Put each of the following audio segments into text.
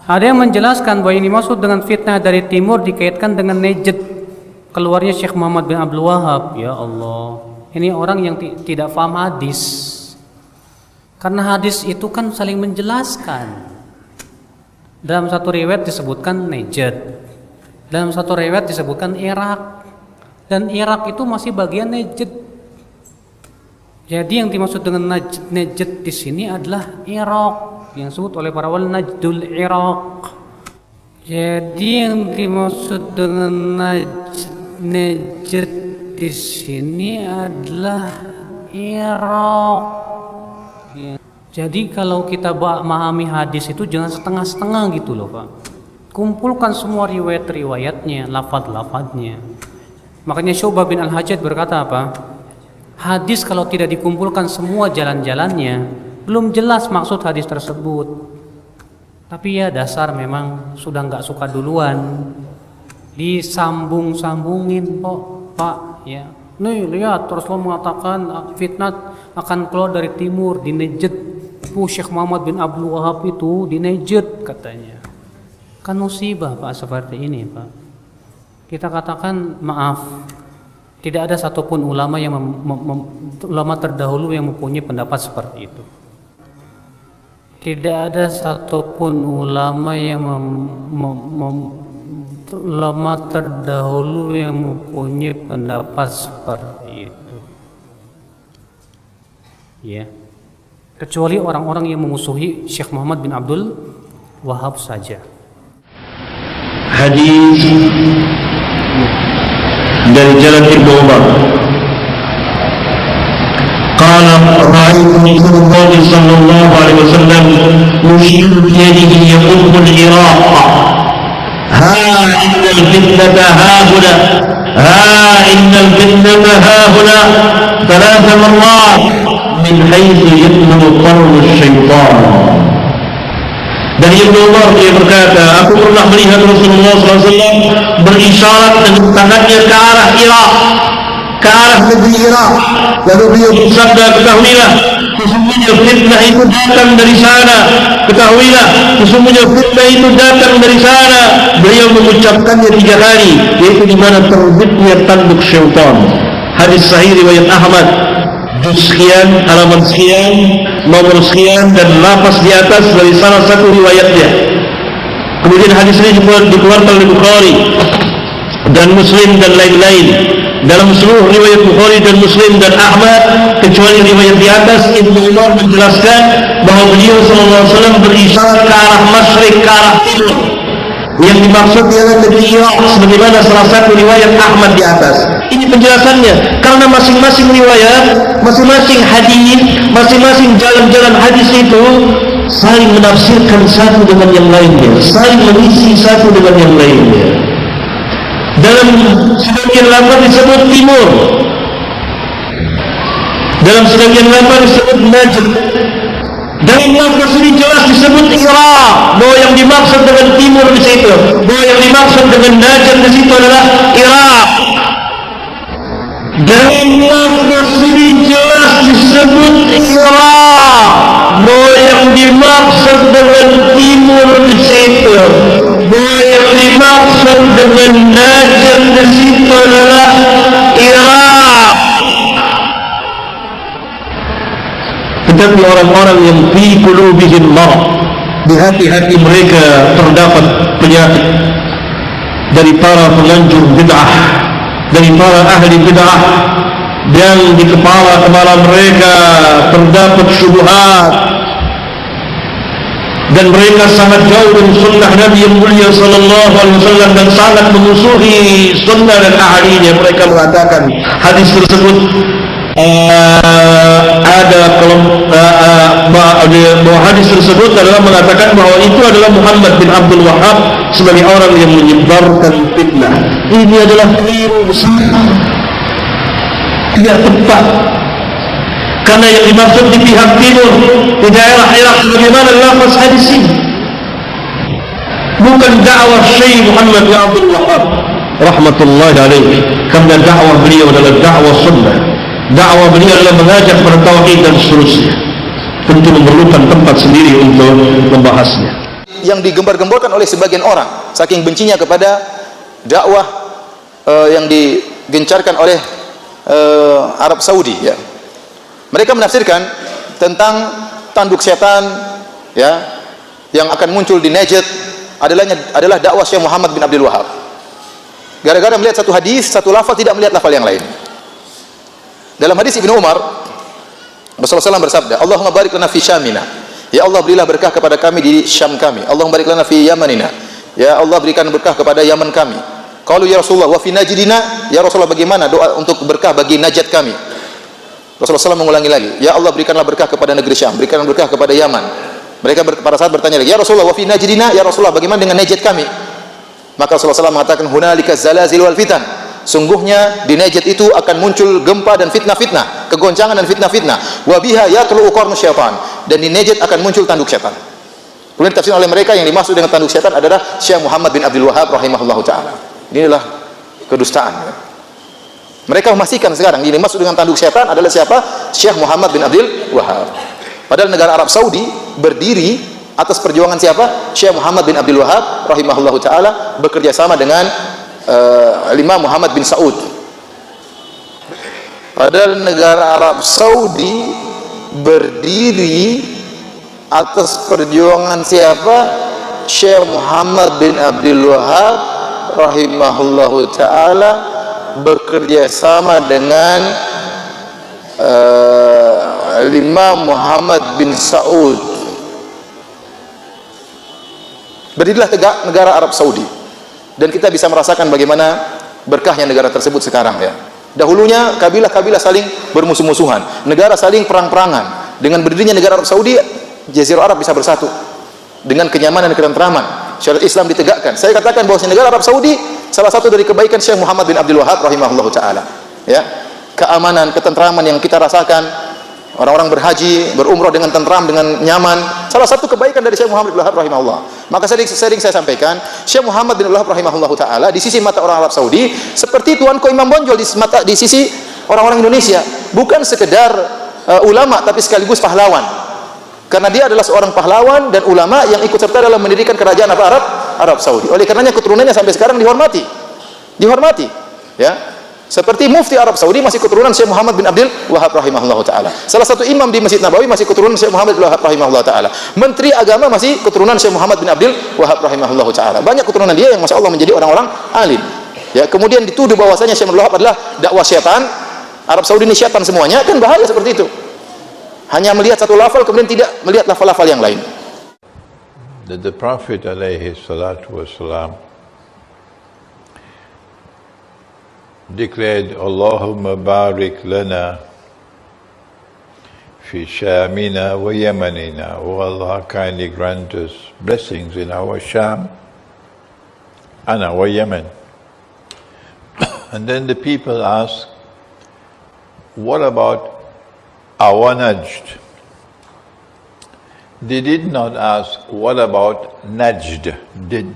Ada yang menjelaskan bahwa yang dimaksud dengan fitnah dari timur dikaitkan dengan Najd, keluarnya Syekh Muhammad bin Abdul Wahab. Ya Allah, ini orang yang tidak paham hadis. Karena hadis itu kan saling menjelaskan. Dalam satu riwayat disebutkan Najd, dalam satu riwayat disebutkan Irak, dan Irak itu masih bagian Najd. Jadi yang dimaksud dengan Najd di sini adalah Irak, yang disebut oleh para ulama Najdul Irak. Jadi yang dimaksud dengan Najd di sini adalah Irak. Jadi kalau kita memahami hadis itu jangan setengah-setengah gitu loh Pak. Kumpulkan semua riwayat-riwayatnya, lafaz-lafaznya. Makanya Syu'bah bin Al-Hajjaj berkata apa? Hadis kalau tidak dikumpulkan semua jalan-jalannya, belum jelas maksud hadis tersebut. Tapi ya dasar memang sudah nggak suka duluan, disambung-sambungin kok Pak ya. Nih lihat Rasulullah mengatakan fitnah akan keluar dari timur di Najd. Syekh Muhammad bin Abdul Wahab itu di Najd katanya. Kan musibah Pak seperti ini Pak. Kita katakan maaf, tidak ada satupun ulama yang ulama terdahulu yang mempunyai pendapat seperti itu. Tidak ada satupun ulama yang ulama terdahulu yang mempunyai pendapat seperti itu. Ya. Kecuali orang-orang yang memusuhi Syekh Muhammad bin Abdul Wahab saja. Hadis dari jalan Ibnu Umar. Qala ra'aytu Rasulullah sallallahu alaihi wasallam yushiru bi yadihi yaqulu al-Iraq. Ha innal fitnata haahuna. Ha innal fitnata haahuna. Thalatha marrat min haitsu yatlu qarnu syaitan. Dari Ibnu Umar dia berkata, aku pernah melihat Rasulullah SAW berisyarat dengan tangannya ke arah Irak, ke arah negeri Irak. Lalu beliau bersabda, ketahuilah sesungguhnya fitnah itu datang dari sana. Ketahuilah sesungguhnya fitnah itu datang dari sana. Beliau mengucapkannya 3 kali, yaitu di mana terbitnya tanduk syaitan. Hadis sahih riwayat Ahmad, juz sekian, halaman sekian, nomor sekian, dan lafaz di atas dari salah satu riwayatnya. Kemudian hadis ini dikeluarkan oleh Bukhari dan Muslim dan lain-lain. Dalam seluruh riwayat Bukhari dan Muslim dan Ahmad, kecuali riwayat di atas, Ibnu Umar menjelaskan bahwa beliau SAW berisyarat ke arah masyrik, ke arah timur. Yang dimaksud ialah negeri Irak, sebagaimana salah satu riwayat Ahmad di atas. Ini penjelasannya, karena masing-masing riwayat, masing-masing hadis, masing-masing jalan-jalan hadis itu saling menafsirkan satu dengan yang lainnya, saling mengisi satu dengan yang lainnya. Dalam sebagian lafaz disebut timur, dalam sebagian lafaz disebut Najd. Dalam lafaz ini jelas disebut Irak, bahwa yang dimaksud dengan timur di situ, bahwa yang dimaksud dengan Najd di situ adalah Irak. Dalam lafaz ini jelas disebut Irak, bahwa yang dimaksud dengan timur di situ, bahwa yang dimaksud dengan Najd di situ adalah Irak. Tetapi orang-orang yang fi qulubihim marad, di hati-hati mereka terdapat penyakit, dari para penganjur bid'ah, dari para ahli bid'ah, dan di kepala-kepala mereka terdapat syubhat, dan mereka sangat jauh dari sunnah Nabi yang mulia sallallahu alaihi wasallam dan sangat memusuhi sunnah dan ahlinya. Mereka mengatakan hadis tersebut bahwa hadis tersebut adalah mengatakan bahwa itu adalah Muhammad bin Abdul Wahab sebagai orang yang menyebarkan fitnah. Ini adalah keliru besar, tidak tepat. Karena yang dimaksud di pihak timur, di daerah Irak, sebagaimana lafaz hadis ini, bukan dakwah Syekh Muhammad bin Abdul Wahab rahmatullahi alaihi, karena dakwah beliau adalah dakwah sunnah. Dakwah beliau adalah mengajak pada tauhid dan seterusnya. Tentu memerlukan tempat sendiri untuk membahasnya. yang digembar-gemborkan oleh sebagian orang saking bencinya kepada dakwah yang digencarkan oleh Arab Saudi, ya. Mereka menafsirkan tentang tanduk setan, ya, yang akan muncul di Najd adalah dakwah Syekh Muhammad bin Abdul Wahab. Gara-gara melihat satu hadis, satu lafaz, tidak melihat lafaz yang lain. Dalam hadis Ibnu Umar, Rasulullah SAW bersabda, Allahumma barik lana fi Syamina. Ya Allah, berilah berkah kepada kami di Syam kami. Allahumma barik lana fi Yamanina. Ya Allah, berikan berkah kepada Yaman kami. Qalu ya Rasulullah wa fi Najdina. Ya Rasulullah, bagaimana doa untuk berkah bagi Najd kami? Rasulullah SAW mengulangi lagi, ya Allah, berikanlah berkah kepada negeri Syam, berikanlah berkah kepada Yaman. Mereka pada saat bertanya lagi, ya Rasulullah wa fi Najdina, ya Rasulullah, bagaimana dengan Najd kami? Maka Rasulullah SAW mengatakan, hunalika zalazil wal fitan. Sungguhnya di Najd itu akan muncul gempa dan fitnah-fitnah, kegoncangan dan fitnah-fitnah. Wa biha yatlu'u qarnu syaitan. Dan di Najd akan muncul tanduk setan. Kemudian ditafsir oleh mereka yang dimaksud dengan tanduk setan adalah Syekh Muhammad bin Abdul Wahab rahimahullahu taala. Inilah kedustaan. Mereka memastikan sekarang ini maksud dengan tanduk setan adalah siapa? Syekh Muhammad bin Abdul Wahab. Padahal negara Arab Saudi berdiri atas perjuangan siapa? Syekh Muhammad bin Abdul Wahab rahimahullahu taala, bekerja sama dengan Imam Muhammad bin Saud. Padahal negara Arab Saudi berdiri atas perjuangan siapa? Syekh Muhammad bin Abdul Wahab rahimahullahu taala, bekerja sama dengan Imam Muhammad bin Saud. Berdirilah tegak negara Arab Saudi, dan kita bisa merasakan bagaimana berkahnya negara tersebut sekarang, ya. Dahulunya kabilah-kabilah saling bermusuh-musuhan, negara saling perang-perangan. Dengan berdirinya negara Arab Saudi, Jazirah Arab bisa bersatu dengan kenyamanan dan ketentraman. Syariat Islam ditegakkan. Saya katakan bahwa negara Arab Saudi salah satu dari kebaikan Syekh Muhammad bin Abdul Wahab rahimahullahu taala, ya. Keamanan, ketentraman yang kita rasakan, orang-orang berhaji, berumrah dengan tentram, dengan nyaman, salah satu kebaikan dari Syekh Muhammad bin Abdul Wahab rahimahullah. Maka sering saya sampaikan, Syekh Muhammad bin Abdul Wahab rahimahullahu taala di sisi mata orang Arab Saudi seperti Tuanku Imam Bonjol di sisi orang-orang Indonesia, bukan sekedar ulama tapi sekaligus pahlawan. Karena dia adalah seorang pahlawan dan ulama yang ikut serta dalam mendirikan kerajaan Arab Saudi. Oleh karenanya keturunannya sampai sekarang dihormati, ya. Seperti mufti Arab Saudi masih keturunan Syekh Muhammad bin Abdul Wahab rahimahullahu taala. Salah satu imam di Masjid Nabawi masih keturunan Syekh Muhammad bin Wahab rahimahullahu taala. Menteri agama masih keturunan Syekh Muhammad bin Abdul Wahab rahimahullahu taala. Banyak keturunan dia yang masya Allah menjadi orang-orang alim. Ya, kemudian dituduh bahwasanya Syekh Abdul Wahab adalah dakwah syaitan. Arab Saudi ini syaitan semuanya, kan bahaya seperti itu. Hanya melihat satu lafal kemudian tidak melihat lafal-lafal yang lain. The Prophet alayhi salatu wassalam declared, Allahumma barik lana fi Shamina wa Yamanina. O Allah, kindly grant us blessings in our Sham and our Yemen. And then the people asked, what about our Najd? They did not ask, what about Najd?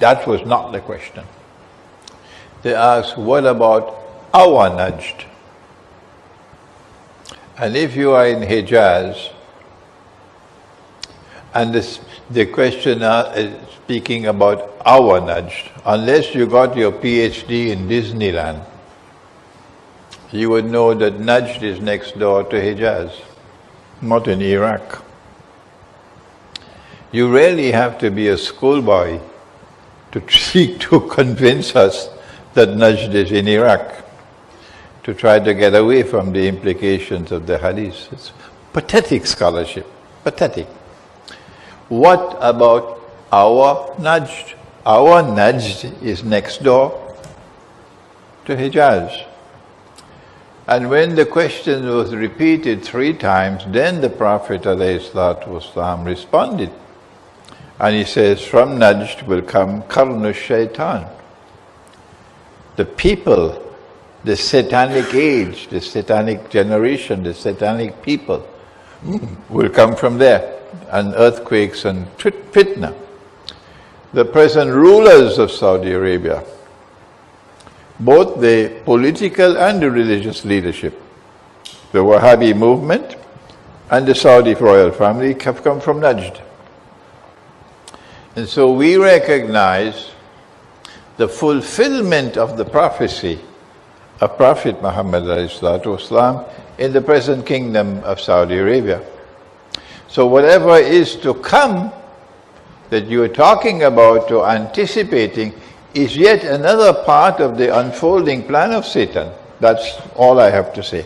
That was not the question. They asked, what about our Najd? And if you are in Hijaz, and the questioner is speaking about our Najd, unless you got your PhD in Disneyland, you would know that Najd is next door to Hijaz, not in Iraq. You really have to be a schoolboy to seek to convince us that Najd is in Iraq, to try to get away from the implications of the hadith. It's pathetic scholarship, pathetic. What about our Najd? Our Najd is next door to Hijaz. And when the question was repeated 3 times, then the Prophet ﷺ responded. And he says, from Najd will come Qarnu Shaitan. The people, the satanic age, the satanic generation, the satanic people will come from there, and earthquakes and fitna. The present rulers of Saudi Arabia, both the political and the religious leadership, the Wahhabi movement and the Saudi royal family have come from Najd. And so we recognize the fulfillment of the prophecy of Prophet Muhammad ﷺ in the present kingdom of Saudi Arabia. So whatever is to come that you are talking about or anticipating is yet another part of the unfolding plan of Satan. That's all I have to say.